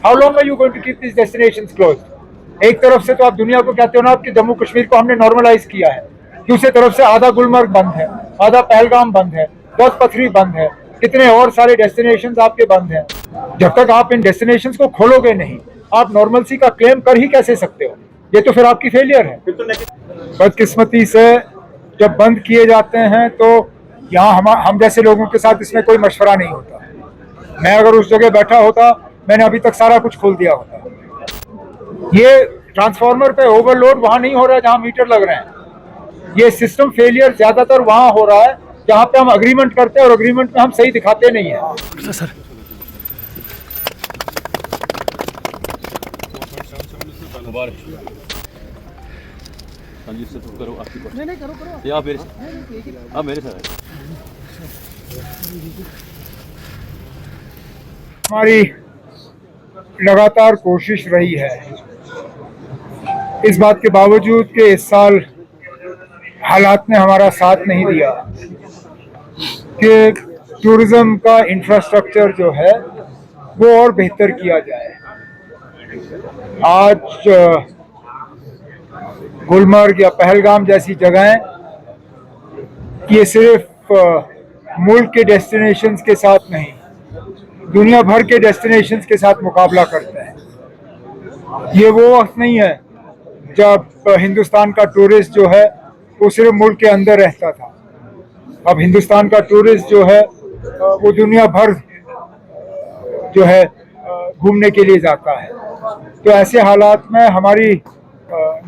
How long are you going to keep this destinations closed? एक तरफ से तो आप दुनिया को कहते हो ना कि जम्मू कश्मीर को हमने नॉर्मलाइज किया है, दूसरी तरफ से आधा गुलमर्ग बंद है, आधा पहलगाम बंद है, दस पथरी बंद है, कितने और सारे डेस्टिनेशंस आपके बंद हैं। जब तक आप इन डेस्टिनेशंस को खोलोगे नहीं, आप नॉर्मलसी का क्लेम कर ही कैसे सकते हो? ये तो फिर आपकी फेलियर है। बदकिस्मती से जब बंद किए जाते हैं तो यहाँ हम जैसे लोगों के साथ इसमें कोई मशवरा नहीं होता। मैं अगर उस जगह बैठा होता, मैंने अभी तक सारा कुछ खोल दिया होता। ये ट्रांसफार्मर पे ओवरलोड वहां नहीं हो रहा है जहां मीटर लग रहे हैं। ये सिस्टम फेलियर ज्यादातर वहां हो रहा है जहां पे हम अग्रीमेंट करते हैं और अग्रीमेंट में हम सही दिखाते नहीं है। सर करो आपकी नहीं करो या मेरे साथ हमारी लगातार कोशिश रही है, इस बात के बावजूद कि इस साल हालात ने हमारा साथ नहीं दिया कि टूरिज्म का इंफ्रास्ट्रक्चर जो है वो और बेहतर किया जाए। आज गुलमर्ग या पहलगाम जैसी जगहें ये सिर्फ मुल्क के डेस्टिनेशंस के साथ नहीं, दुनिया भर के डेस्टिनेशंस के साथ मुकाबला करते हैं। ये वो वक्त नहीं है जब हिंदुस्तान का टूरिस्ट जो है वो सिर्फ मुल्क के अंदर रहता था। अब हिंदुस्तान का टूरिस्ट जो है वो दुनिया भर जो है घूमने के लिए जाता है। तो ऐसे हालात में हमारी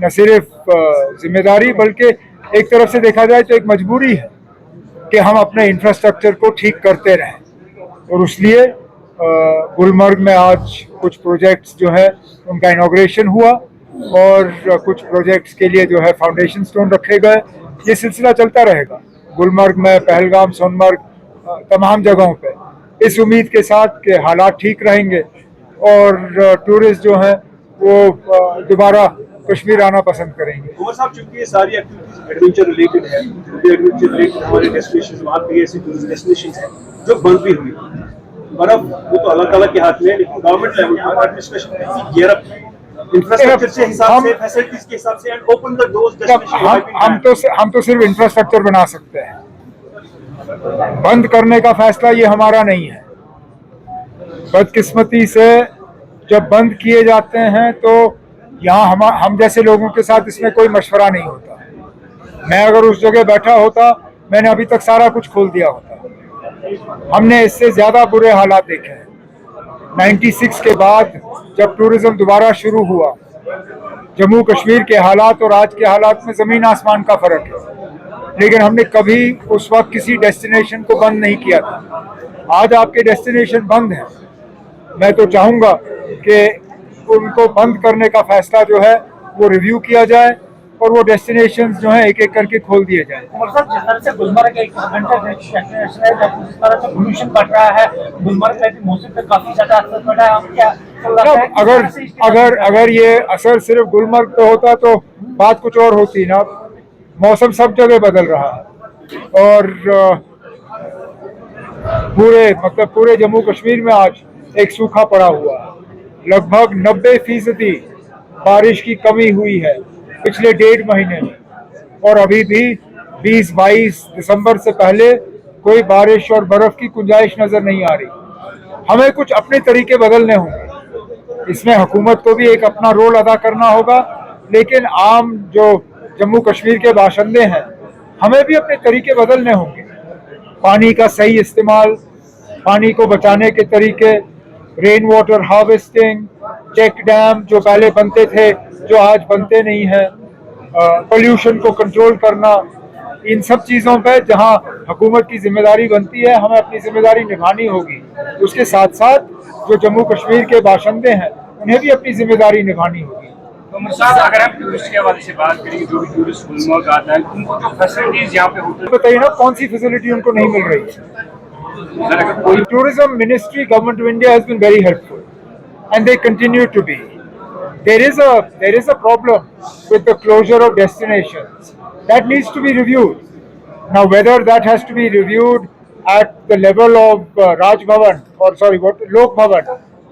न सिर्फ जिम्मेदारी बल्कि एक तरफ से देखा जाए तो एक मजबूरी है कि हम अपने इंफ्रास्ट्रक्चर को ठीक करते रहें। और इसलिए गुलमर्ग में आज कुछ प्रोजेक्ट्स जो है उनका इनॉग्रेशन हुआ और कुछ प्रोजेक्ट्स के लिए जो है फाउंडेशन स्टोन रखे गए। ये सिलसिला चलता रहेगा गुलमर्ग में, पहलगाम, सोनमर्ग, तमाम जगहों पे, इस उम्मीद के साथ कि हालात ठीक रहेंगे और टूरिस्ट जो हैं वो दोबारा कश्मीर आना पसंद करेंगे। उमर साहब, चूंकि ये सारी एक्टिविटीज एडवेंचर रिलेटेड है, एडवेंचर रिलेटेड हमारे डेस्टिनेशंस वहाँ पे ऐसे टूरिस्ट डेस्टिनेशंस हैं जो बंद भी हुई। बर्फ वो तो अल्लाह ताला के हाथ में है, लेकिन गवर्नमेंट लेवल पर एडमिनिस्ट्रेशन गियर अप इंफ्रास्ट्रक्चर के हिसाब से, फैसिलिटीज के हिसाब से and open the doors destination. हम तो सिर्फ इंफ्रास्ट्रक्चर बना सकते हैं, बंद करने का फैसला ये हमारा नहीं है। बदकिस्मती से जब बंद किए जाते हैं तो यहाँ हम जैसे लोगों के साथ इसमें कोई मशवरा नहीं होता। मैं अगर उस जगह बैठा होता, मैंने अभी तक सारा कुछ खोल दिया होता। हमने इससे ज्यादा बुरे हालात देखे हैं। 96 के बाद जब टूरिज्म दोबारा शुरू हुआ, जम्मू कश्मीर के हालात और आज के हालात में जमीन आसमान का फर्क है। लेकिन हमने कभी उस वक्त किसी डेस्टिनेशन को बंद नहीं किया था। आज आपके डेस्टिनेशन बंद हैं। मैं तो चाहूँगा कि उनको बंद करने का फैसला जो है वो रिव्यू किया जाए और वो डेस्टिनेशंस जो हैं एक एक करके खोल दिए जाए। जिस तरह से गुलमर्ग एक घंटा डेस्टिनेशन है, जिस तरह से पोल्यूशन बढ़ रहा है, गुलमर्ग का मौसम पे काफी ज्यादा असर पड़ रहा है। क्या अगर ये असर सिर्फ गुलमर्ग पे होता तो बात कुछ और होती ना। मौसम सब जगह बदल रहा है और पूरे जम्मू कश्मीर में आज एक सूखा पड़ा हुआ है। लगभग 90% बारिश की कमी हुई है पिछले 1.5 महीने में, और अभी भी 20-22 दिसंबर से पहले कोई बारिश और बर्फ की गुंजाइश नजर नहीं आ रही। हमें कुछ अपने तरीके बदलने होंगे, इसमें हुकूमत को भी एक अपना रोल अदा करना होगा, लेकिन आम जो जम्मू कश्मीर के बाशिंदे हैं हमें भी अपने तरीके बदलने होंगे। पानी का सही इस्तेमाल, पानी को बचाने के तरीके, rain water harvesting, check dam जो पहले बनते थे जो आज बनते नहीं हैं, पोल्यूशन को कंट्रोल करना, इन सब चीज़ों पे जहां हुकूमत की जिम्मेदारी बनती है हमें अपनी जिम्मेदारी निभानी होगी। उसके साथ साथ जो जम्मू कश्मीर के बाशिंदे हैं उन्हें भी अपनी जिम्मेदारी निभानी होगी। अगर हम टूरिस्ट के हवाले से बात करेंगे, जो भी टूरिस्ट गुलमर्ग आता है उनको जो फैसिलिटीज यहाँ पे होटल बताइए ना, कौन सी फैसिलिटी उनको नहीं मिल रही है? Tourism Ministry, Government of India has been very helpful, and they continue to be. There is a problem with the closure of destinations that needs to be reviewed. Now, whether that has to be reviewed at the level of Lok Bhavan,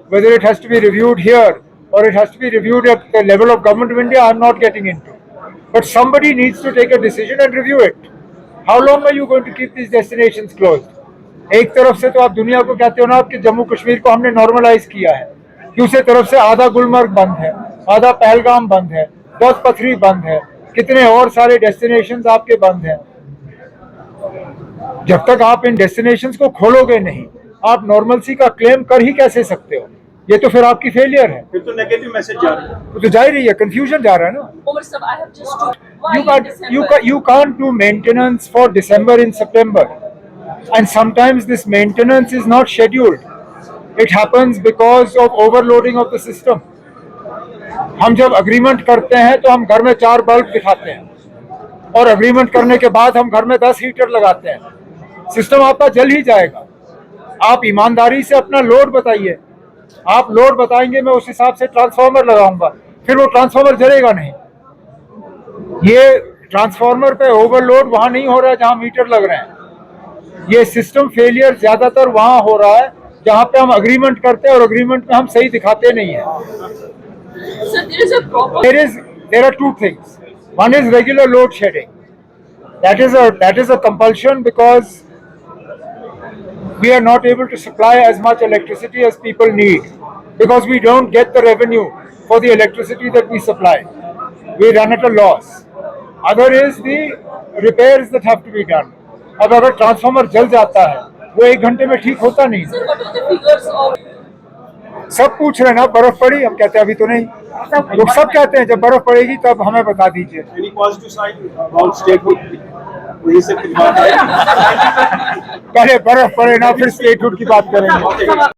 whether it has to be reviewed here or it has to be reviewed at the level of government of India, I'm not getting into. But somebody needs to take a decision and review it. How long are you going to keep these destinations closed? एक तरफ से तो आप दुनिया को कहते हो ना कि जम्मू कश्मीर को हमने नॉर्मलाइज किया है, दूसरी तरफ से आधा गुलमर्ग बंद है, आधा पहलगाम बंद है, 10 पथरी बंद है, कितने और सारे डेस्टिनेशंस आपके बंद हैं। जब तक आप इन डेस्टिनेशंस को खोलोगे नहीं, आप नॉर्मलसी का क्लेम कर ही कैसे सकते हो? ये तो फिर आपकी फेलियर है। फिर तो नेगेटिव मैसेज जा रहा है। तो जा ही रही है, कंफ्यूजन जा रहा है ना। You can't do maintenance for December in September, and sometimes this maintenance is not scheduled. It happens because of overloading of the system. हम जब अग्रीमेंट करते हैं तो हम घर में 4 बल्ब दिखाते हैं और अग्रीमेंट करने के बाद हम घर में 10 हीटर लगाते हैं। सिस्टम आपका जल ही जाएगा। आप ईमानदारी से अपना लोड बताइए। आप लोड बताएंगे, मैं उस हिसाब से ट्रांसफार्मर लगाऊंगा, फिर वो ट्रांसफार्मर जलेगा नहीं। ये ट्रांसफार्मर पे ओवरलोड वहां नहीं हो रहा है जहां मीटर लग रहे हैं। ये सिस्टम फेलियर ज्यादातर वहां हो रहा है जहां पे हम अग्रीमेंट करते हैं और अग्रीमेंट में हम सही दिखाते नहीं है। There are 2 things. One is regular load shedding. That is a compulsion because we are not able to supply as much electricity as people need because we don't get the revenue for the electricity that we supply. We run at a loss. Other is the repairs that have to be done. अब अगर transformer जल जाता है वो 1 घंटे में ठीक होता नहीं। सब पूछ रहे ना बर्फ पड़ी, हम कहते हैं अभी तो नहीं। लोग सब कहते हैं जब बर्फ पड़ेगी तब हमें बता दीजिए। Any positive side about statehood? वही से फिर बात है। पहले बर्फ पड़े ना, फिर स्टेटहुड की बात करेंगे।